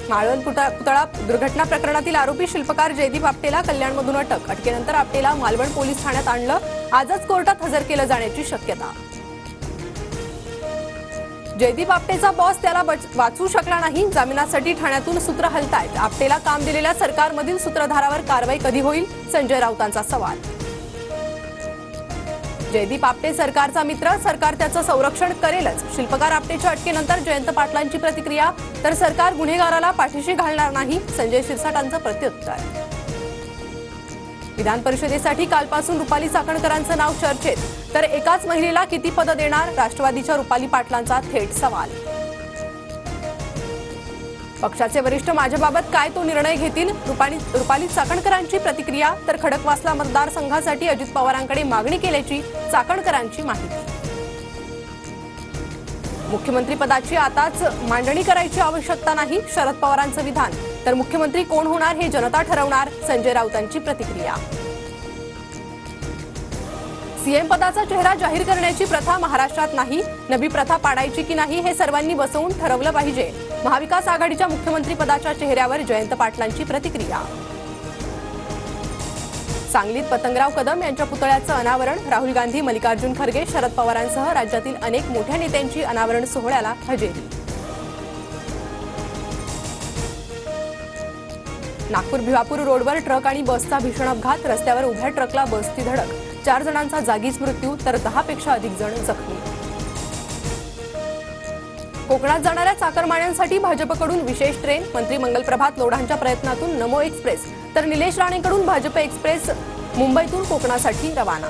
माळवन पुतळा दुर्घटना प्रकरणातील आरोपी शिल्पकार जयदीप आपटेला कल्याणमधून अटक। अटकेनंतर आपटेला मालवण पोलीस ठाण्यात आणलं। आजच कोर्टात हजर केलं जाण्याची शक्यता। जयदीप आपटेचा बॉस त्याला वाचू शकला नाही। जामिनासाठी ठाण्यातून सूत्र हलतायत। आपटेला काम दिलेल्या सरकारमधील सूत्रधारावर कारवाई कधी होईल? संजय राऊतांचा सवाल। जयदीप आपटे सरकारचा मित्र, सरकार त्याचं संरक्षण करेलच। शिल्पकार आपटेच्या अटकेनंतर जयंत पाटलांची प्रतिक्रिया, तर सरकार गुन्हेगाराला पाठीशी घालणार नाही। संजय शिरसाटांचं प्रत्युत्तर। विधान परिषदेसाठी कालपासून रुपाली चाकणकरांचं नाव चर्चेत, तर एकाच महिलेला किती पदं देणार? राष्ट्रवादीच्या रुपाली पाटलांचा थेट सवाल। पक्षाचे वरिष्ठ माझ्याबाबत काय तो निर्णय घेतील? रुपाली चाकणकरांची प्रतिक्रिया, तर खडकवासला मतदारसंघासाठी अजित पवारांकडे मागणी केल्याची चाकणकरांची माहिती। मुख्यमंत्री पदाची आताच मांडणी करायची आवश्यकता नाही, शरद पवारांचं विधान। तर मुख्यमंत्री कोण होणार हे जनता ठरवणार, संजय राऊतांची प्रतिक्रिया। सीएम पदाचा चेहरा जाहीर करण्याची प्रथा महाराष्ट्रात नाही, नवी प्रथा पाडायची की नाही हे सर्वांनी बसवून ठरवलं पाहिजे। महाविकास आघाडीच्या मुख्यमंत्री पदाच्या चेहऱ्यावर जयंत पाटलांची प्रतिक्रिया। सांगलीत पतंगराव कदम यांच्या पुतळ्याचं अनावरण। राहुल गांधी, मल्लिकार्जुन खरगे, शरद पवारांसह राज्यातील अनेक मोठ्या नेत्यांची अनावरण सोहळ्याला हजेरी। नागपूर भिवापूर रोडवर ट्रक आणि बसचा भीषण अपघात। रस्त्यावर उभ्या ट्रकला बसची धडक, 4 जणांचा जागीच मृत्यू, तर 10 पेक्षा अधिक जण जखमी। कोकणात जाणाऱ्या चाकरमान्यांसाठी भाजपकडून विशेष ट्रेन। मंत्री मंगल प्रभात लोढांच्या प्रयत्नातून नमो एक्सप्रेस, तर निलेश राणेंकडून भाजप एक्सप्रेस मुंबईतून कोकणासाठी रवाना।